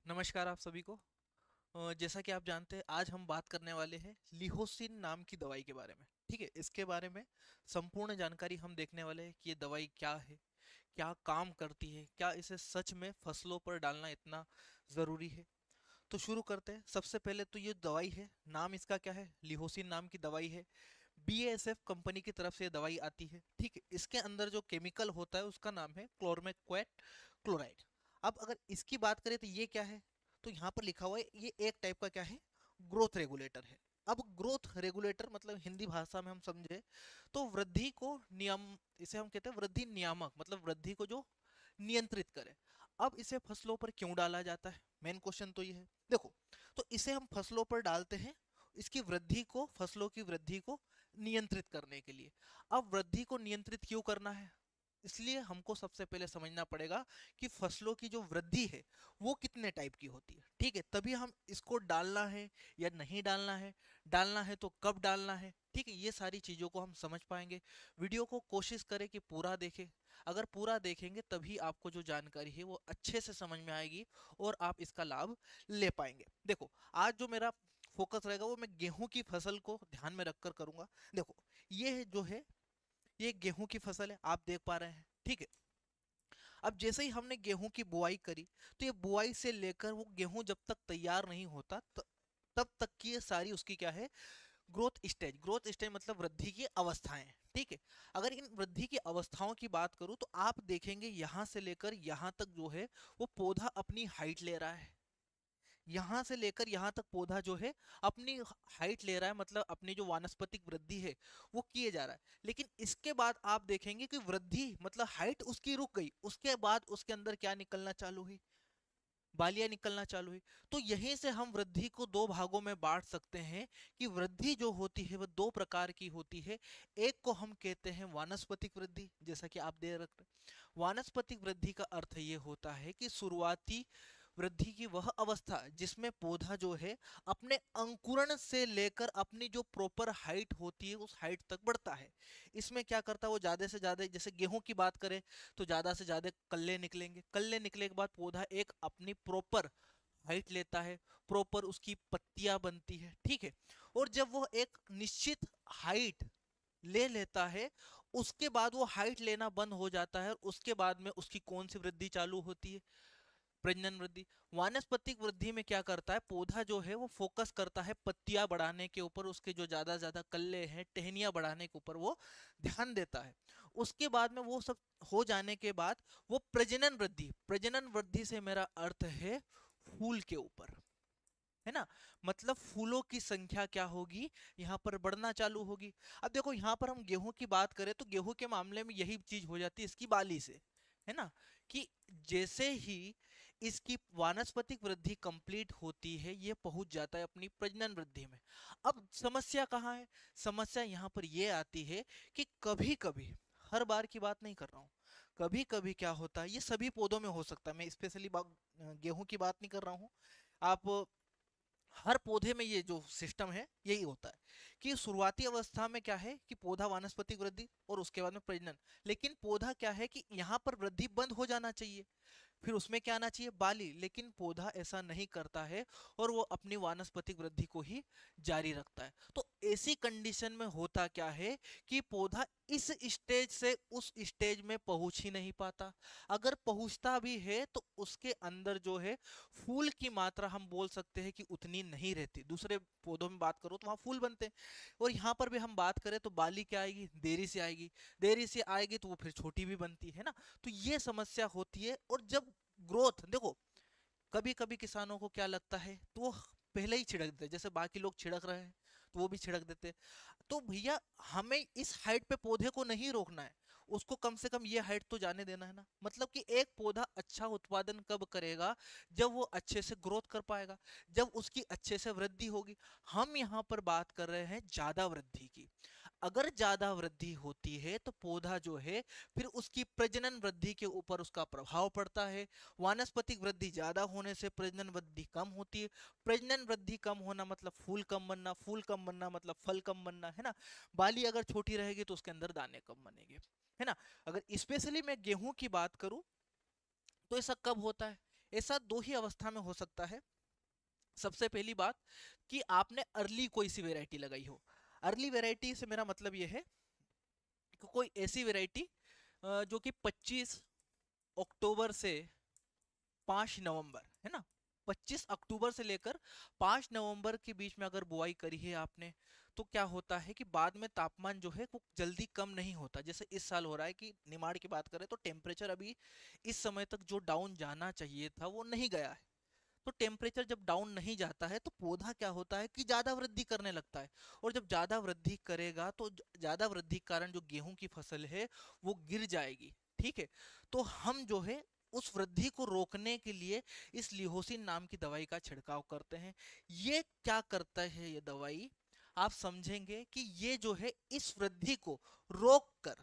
नमस्कार आप सभी को। जैसा कि आप जानते हैं आज हम बात करने वाले हैं लिहोसिन नाम की दवाई के बारे में। ठीक है, इसके बारे में संपूर्ण जानकारी हम देखने वाले हैं कि ये दवाई क्या है, क्या काम करती है, क्या इसे सच में फसलों पर डालना इतना ज़रूरी है। तो शुरू करते हैं। सबसे पहले तो ये दवाई है, नाम इसका क्या है, लिहोसिन नाम की दवाई है। बीएसएफ कंपनी की तरफ से ये दवाई आती है। ठीक है, इसके अंदर जो केमिकल होता है उसका नाम है क्लोरमेक्वेट क्लोराइड। अब अगर इसकी बात करें तो ये क्या है, तो यहाँ पर लिखा हुआ है ये एक टाइप का क्या है, ग्रोथ रेगुलेटर है। अब ग्रोथ रेगुलेटर मतलब हिंदी भाषा में हम समझे तो वृद्धि को नियम, इसे हम कहते हैं वृद्धि नियामक, मतलब वृद्धि को जो नियंत्रित करे। अब इसे फसलों पर क्यों डाला जाता है, मेन क्वेश्चन तो ये है। देखो, तो इसे हम फसलों पर डालते हैं इसकी वृद्धि को, फसलों की वृद्धि को नियंत्रित करने के लिए। अब वृद्धि को नियंत्रित क्यों करना है, इसलिए हमको सबसे पहले समझना पड़ेगा कि फसलों की जो वृद्धि है वो कितने टाइप की होती है। ठीक है, तभी हम इसको डालना है या नहीं डालना है, डालना है तो कब डालना है। ठीक है, ये सारी चीज़ों को हम समझ पाएंगे। वीडियो को कोशिश करें कि पूरा देखें। अगर पूरा देखेंगे तभी आपको जो जानकारी है वो अच्छे से समझ में आएगी और आप इसका लाभ ले पाएंगे। देखो, आज जो मेरा फोकस रहेगा वो मैं गेहूं की फसल को ध्यान में रखकर करूंगा। देखो, ये जो है ये गेहूं की फसल है, आप देख पा रहे हैं। ठीक है, अब जैसे ही हमने गेहूं की बुआई करी तो ये बुआई से लेकर वो गेहूं जब तक तैयार नहीं होता तब तक की ये सारी उसकी क्या है, ग्रोथ स्टेज। ग्रोथ स्टेज मतलब वृद्धि की अवस्थाएं। ठीक है, अगर इन वृद्धि की अवस्थाओं की बात करूं तो आप देखेंगे यहां से लेकर यहां तक जो है वो पौधा अपनी हाइट ले रहा है। यहाँ से लेकर यहाँ तक पौधा जो है अपनी हाइट ले रहा है, मतलब अपनी जो वानस्पतिक वृद्धि है वो किए जा रहा है। लेकिन इसके बाद आप देखेंगे कि वृद्धि मतलब हाइट उसकी रुक गई, उसके बाद उसके अंदर क्या निकलना चालू हुई, बालियां निकलना चालू हुई। तो यहीं से हम वृद्धि को दो भागों में बांट सकते हैं कि वृद्धि जो होती है वह दो प्रकार की होती है। एक को हम कहते हैं वानस्पतिक वृद्धि, जैसा कि आप दे रखते हैं। वानस्पतिक वृद्धि का अर्थ ये होता है कि शुरुआती वृद्धि की वह अवस्था जिसमें पौधा जो है अपने अंकुरण से लेकर अपनी जो प्रॉपर हाइट होती है उस हाइट तक बढ़ता है। इसमें क्या करता है वो ज्यादा से ज्यादा, जैसे गेहूं की बात करें तो ज्यादा से ज्यादा कल्ले निकलेंगे, कल्ले निकले के बाद पौधा एक अपनी प्रॉपर हाइट लेता है, प्रॉपर उसकी पत्तियां बनती है। ठीक है, और जब वो एक निश्चित हाइट ले लेता है उसके बाद वो हाइट लेना बंद हो जाता है और उसके बाद में उसकी कौन सी वृद्धि चालू होती है, प्रजनन वृद्धि। वानस्पतिक वृद्धि में क्या करता है, पौधा जो है वो फोकस करता है पत्तियां बढ़ाने के ऊपर, उसके जो ज्यादा ज्यादा कल्ले हैं टहनियां बढ़ाने के ऊपर वो ध्यान देता है। उसके बाद में वो सब हो जाने के बाद वो प्रजनन वृद्धि, प्रजनन वृद्धि से मेरा अर्थ है फूल के ऊपर, है ना, मतलब फूलों की संख्या क्या होगी, यहाँ पर बढ़ना चालू होगी। अब देखो यहाँ पर हम गेहूं की बात करें तो गेहूं के मामले में यही चीज हो जाती है इसकी बाली से, है ना, कि जैसे ही इसकी वानस्पतिक वृद्धि कंप्लीट होती है ये पहुंच जाता है अपनी प्रजनन वृद्धि में। अब समस्या कहाँ है, समस्या यहाँ पर ये आती है कि कभी कभी, हर बार की बात नहीं कर रहा हूँ, कभी कभी क्या होता है, ये सभी पौधों में हो सकता है, मैं स्पेशली गेहूं की बात नहीं कर रहा हूँ। आप हर पौधे में ये जो सिस्टम है यही होता है कि शुरुआती अवस्था में क्या है कि पौधा वानस्पतिक वृद्धि और उसके बाद में प्रजनन। लेकिन पौधा क्या है कि यहाँ पर वृद्धि बंद हो जाना चाहिए, फिर उसमें क्या आना चाहिए, बाली। लेकिन पौधा ऐसा नहीं करता है और वो अपनी वानस्पतिक वृद्धि को ही जारी रखता है। तो ऐसी कंडीशन में होता क्या है कि पौधा इस स्टेज से उस स्टेज में पहुंच ही नहीं पाता। अगर पहुंचता भी है तो उसके अंदर जो है फूल की मात्रा हम बोल सकते हैं कि उतनी नहीं रहती। दूसरे पौधों में बात करो तो वहां फूल बनते हैं, और यहाँ पर भी हम बात करें तो बाली क्या आएगी, देरी से आएगी, देरी से आएगी तो वो फिर छोटी भी बनती है ना। तो ये समस्या होती है। और जब ग्रोथ देखो, कभी कभी किसानों को क्या लगता है तो वो पहले ही छिड़क देते हैं, जैसे बाकी लोग छिड़क रहे हैं तो वो भी छिड़क देते हैं। तो भैया हमें इस हाइट पे पौधे को नहीं रोकना है, उसको कम से कम ये हाइट तो जाने देना है ना। मतलब कि एक पौधा अच्छा उत्पादन कब करेगा, जब वो अच्छे से ग्रोथ कर पाएगा, जब उसकी अच्छे से वृद्धि होगी। हम यहाँ पर बात कर रहे हैं ज्यादा वृद्धि की। अगर ज्यादा वृद्धि होती है तो पौधा जो है फिर उसकी प्रजनन वृद्धि के ऊपर उसका प्रभाव पड़ता है। वानस्पतिक वृद्धि ज्यादा होने से प्रजनन वृद्धि कम होती है, प्रजनन वृद्धि कम होना मतलब फूल कम बनना, फूल कम बनना मतलब फल कम बनना, है ना। बाली अगर छोटी रहेगी तो उसके अंदर दाने कम बनेंगे, है ना। अगर स्पेशली मैं गेहूं की बात करूं तो ऐसा कब होता है, ऐसा दो ही अवस्था में हो सकता है। सबसे पहली बात कि आपने अर्ली कोई सी वेराइटी लगाई हो। अर्ली वेराइटी से मेरा मतलब ये है कि कोई ऐसी वेराइटी जो कि 25 अक्टूबर से 5 नवंबर, है ना, 25 अक्टूबर से लेकर 5 नवंबर के बीच में अगर बुआई करी है आपने, तो क्या होता है कि बाद में तापमान जो है वो जल्दी कम नहीं होता। जैसे इस साल हो रहा है कि निमाड़ की बात करें तो टेम्परेचर अभी इस समय तक जो डाउन जाना चाहिए था वो नहीं गया है। तो टेम्परेचर जब डाउन नहीं जाता है तो पौधा क्या होता है कि ज्यादा वृद्धि करने लगता है। और जब ज्यादा वृद्धि करेगा तो ज्यादा वृद्धि के कारण जो गेहूं की फसल है वो गिर जाएगी। ठीक है। तो हम जो है उस वृद्धि को रोकने के लिए इस लिहोसिन नाम की दवाई का छिड़काव करते हैं। ये क्या करता है ये दवाई, आप समझेंगे कि ये जो है इस वृद्धि को रोक कर,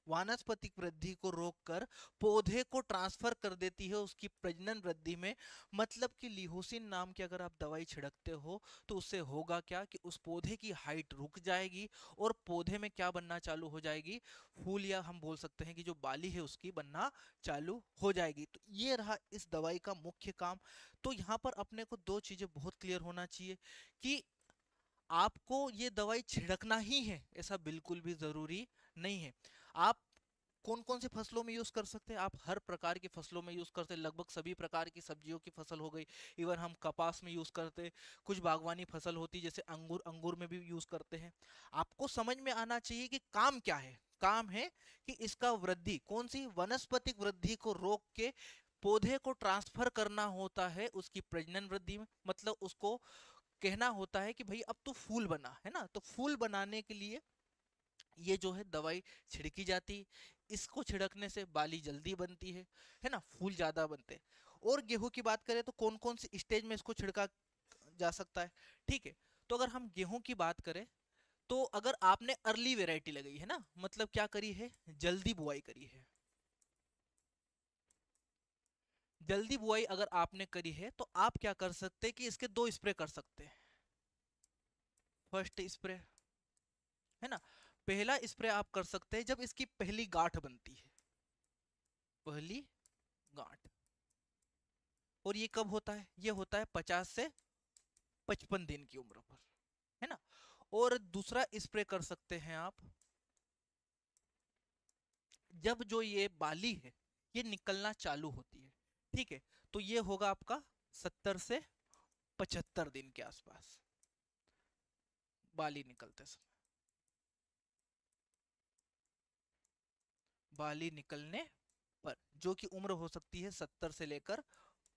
वानस्पतिक वृद्धि को रोककर पौधे को ट्रांसफर कर देती है उसकी प्रजनन वृद्धि में। मतलब कि लिहोसिन नाम की अगर आप दवाई छिड़कते हो तो उससे होगा क्या कि उस पौधे की हाइट रुक जाएगी और पौधे में क्या बनना चालू हो जाएगी, फूल, या हम बोल सकते हैं कि जो बाली है उसकी बनना चालू हो जाएगी। तो ये रहा इस दवाई का मुख्य काम। तो यहाँ पर अपने को दो चीजें बहुत क्लियर होना चाहिए कि आपको ये दवाई छिड़कना ही है ऐसा बिल्कुल भी जरूरी नहीं है। आप कौन कौन सी फसलों में यूज कर सकते हैं, आप हर प्रकार की फसलों में यूज करते हैं। लगभग सभी प्रकार की सब्जियों की फसल हो गई, इवन हम कपास में यूज करते हैं। कुछ बागवानी फसल होती है जैसे अंगूर, अंगूर में भी यूज करते हैं। आपको समझ में आना चाहिए कि काम क्या है। काम है कि इसका वृद्धि, कौन सी, वनस्पतिक वृद्धि को रोक के पौधे को ट्रांसफर करना होता है उसकी प्रजनन वृद्धि में। मतलब उसको कहना होता है कि भाई अब तो फूल बना है ना, तो फूल बनाने के लिए ये जो है दवाई छिड़की जाती। इसको छिड़कने से बाली जल्दी बनती है ना, फूल ज्यादा बनते हैं। और गेहूं की बात करें तो कौन कौन सी स्टेज में इसको छिड़का जा सकता है। ठीक है। तो अगर हम गेहूं की बात करें तो अगर आपने अर्ली वेराइटी लगाई है ना, मतलब क्या करी है, जल्दी बुआई करी है, जल्दी बुआई अगर आपने करी है तो आप क्या कर सकते हैं कि इसके दो स्प्रे कर सकते हैं। फर्स्ट स्प्रे, है ना, पहला स्प्रे आप कर सकते हैं जब इसकी पहली गांठ बनती है, पहली गांठ। और ये कब होता है, ये होता है 50 से 55 दिन की उम्र पर, है ना। और दूसरा स्प्रे कर सकते हैं आप जब जो ये बाली है ये निकलना चालू होती है। ठीक है। तो ये होगा आपका 70 से 75 दिन के आसपास, बाली निकलते समय, बाली निकलने पर, जो कि उम्र हो सकती है 70 से लेकर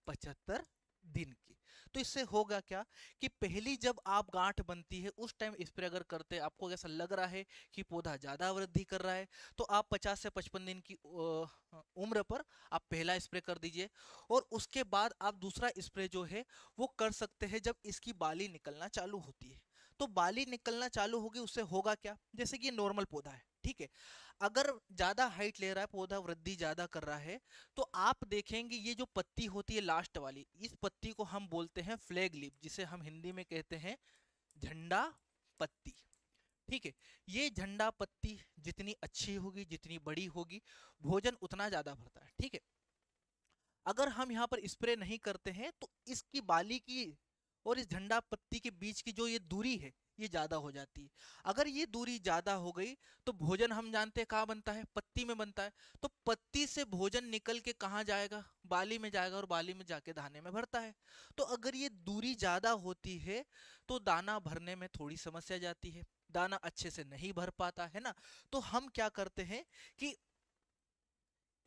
75 दिन की। तो इससे होगा क्या कि पहली जब आप गांठ बनती है उस टाइम स्प्रे अगर करते हैं, आपको ऐसा लग रहा है कि पौधा ज्यादा वृद्धि कर रहा है, तो आप 50 से 55 दिन की उम्र पर आप पहला स्प्रे कर दीजिए। और उसके बाद आप दूसरा स्प्रे जो है वो कर सकते हैं जब इसकी बाली निकलना चालू होती है। तो बाली निकलना चालू होगी, उससे होगा क्या, जैसे कि ये नॉर्मल पौधा है, ठीक है, अगर ज्यादा हाइट ले रहा है पौधा, वृद्धि ज्यादा कर रहा है, तो आप देखेंगे ये जो पत्ती होती है लास्ट वाली, इस पत्ती को हम बोलते हैं फ्लैग लीफ, जिसे हम हिंदी में कहते हैं झंडा पत्ती। ठीक है। ये झंडा पत्ती जितनी अच्छी होगी, जितनी बड़ी होगी, भोजन उतना ज्यादा भरता है। ठीक है। अगर हम यहाँ पर स्प्रे नहीं करते हैं तो इसकी बाली की और इस झंडा पत्ती के बीच की जो ये दूरी है ये ज्यादा हो जाती है। अगर ये दूरी ज्यादा हो गई तो भोजन हम जानते हैं कहाँ बनता है, पत्ती में बनता है। तो पत्ती से भोजन निकल के कहाँ जाएगा, बाली में जाएगा, और बाली में जाके दाने में भरता है। तो अगर ये दूरी ज्यादा होती है तो दाना भरने में थोड़ी समस्या जाती है, दाना अच्छे से नहीं भर पाता है ना। तो हम क्या करते हैं कि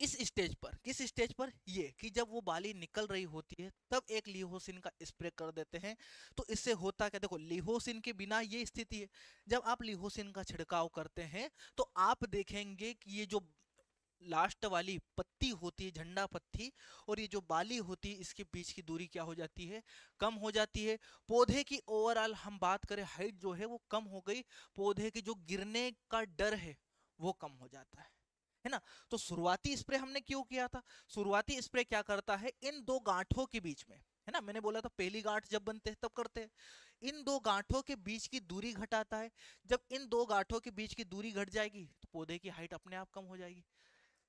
इस स्टेज पर, किस स्टेज पर, ये कि जब वो बाली निकल रही होती है तब एक लिहोसिन का स्प्रे कर देते हैं। तो इससे होता क्या, देखो लिहोसिन के बिना ये स्थिति है, जब आप लिहोसिन का छिड़काव करते हैं तो आप देखेंगे कि ये जो लास्ट वाली पत्ती होती है झंडा पत्ती, और ये जो बाली होती है इसके बीच की दूरी क्या हो जाती है, कम हो जाती है। पौधे की ओवरऑल हम बात करें हाइट जो है वो कम हो गई, पौधे के जो गिरने का डर है वो कम हो जाता है ना। तो शुरुआती स्प्रे हमने क्यों किया था, शुरुआती स्प्रे क्या करता है, इन दो गांठों के बीच में, है ना, मैंने बोला था पहली गांठ जब बनते हैं तब करते हैं, इन दो गांठों के बीच की दूरी घटाता है। जब इन दो गांठों के बीच की दूरी घट जाएगी तो पौधे की हाइट अपने आप कम हो जाएगी।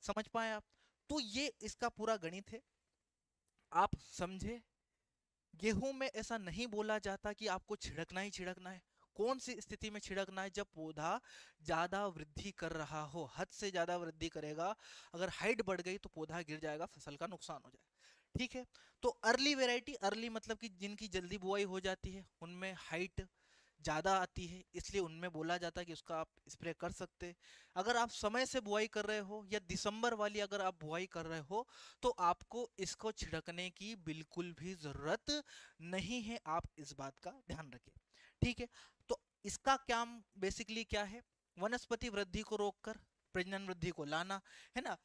समझ पाए आप। तो ये इसका पूरा गणित है। आप समझे, गेहूं में ऐसा नहीं बोला जाता कि आपको छिड़कना ही छिड़कना है। कौन सी स्थिति में छिड़कना है? जब पौधा ज्यादा वृद्धि कर रहा हो, हद से ज्यादा वृद्धि करेगा, अगर हाइट बढ़ गई तो पौधा गिर जाएगा, फसल का नुकसान हो जाएगा। ठीक है, तो अर्ली वेराइटी, अर्ली मतलब कि जिनकी जल्दी बुआई हो जाती है, उनमें हाइट ज़्यादा आती है, इसलिए उनमें बोला जाता है कि उसका आप स्प्रे कर सकते हैं। अगर आप समय से बुआई कर रहे हो या दिसंबर वाली अगर आप बुआई कर रहे हो तो आपको इसको छिड़कने की बिल्कुल भी ज़रूरत नहीं है, आप इस बात का ध्यान रखें। ठीक है, तो इसका काम बेसिकली क्या है? वनस्पति वृद्धि को रोककर प्रजनन वृद्धि को लाना, है ना,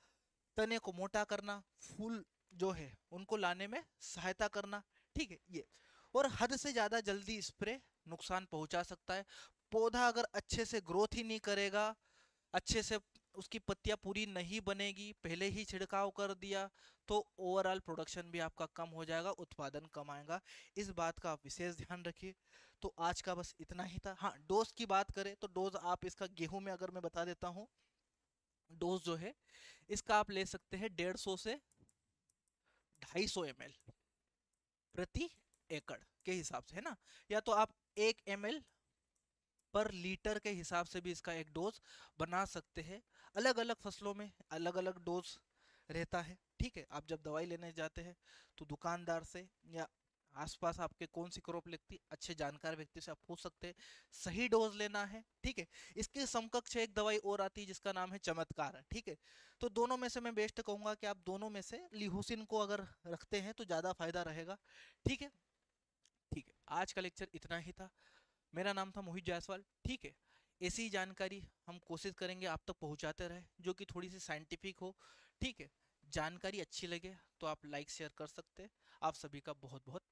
तने को मोटा करना, फूल जो है उनको लाने में सहायता करना। ठीक है, ये और हद से ज्यादा जल्दी स्प्रे नुकसान पहुंचा सकता है। पौधा अगर अच्छे से ग्रोथ ही नहीं करेगा, अच्छे से उसकी पत्तियां पूरी नहीं बनेगी, पहले ही छिड़काव कर दिया, तो ओवरऑल प्रोडक्शन भी आपका कम हो जाएगा, उत्पादन कम आएगा। इस बात का आप विशेष ध्यान रखिए। तो आज का बस इतना ही था। हाँ, डोज की बात करें तो डोज आप इसका गेहूं में अगर मैं बता देता हूँ, डोज जो है इसका आप ले सकते हैं 150 से 250 ml प्रति एकड़ के हिसाब से, है ना, या तो आप 1 ml पर लीटर के हिसाब से भी इसका एक डोज बना सकते हैं। अलग अलग फसलों में अलग अलग डोज रहता है। ठीक है, आप जब दवाई लेने जाते हैं तो दुकानदार से या आसपास आपके कौन सी क्रॉप लगती, अच्छे जानकार व्यक्ति से आप पूछ सकते हैं, सही डोज लेना है। ठीक है, इसके समकक्ष एक दवाई और आती है जिसका नाम है चमत्कार। ठीक है, तो दोनों में से मैं बेस्ट कहूंगा कि आप दोनों में से लिहोसिन को अगर रखते हैं तो ज़्यादा फायदा रहेगा। ठीक है, ठीक है, आज का लेक्चर इतना ही था। मेरा नाम था मोहित जायसवाल। ठीक है, ऐसी ही जानकारी हम कोशिश करेंगे आप तक पहुंचाते रहे जो कि थोड़ी सी साइंटिफिक हो। ठीक है, जानकारी अच्छी लगे तो आप लाइक शेयर कर सकते हैं। आप सभी का बहुत बहुत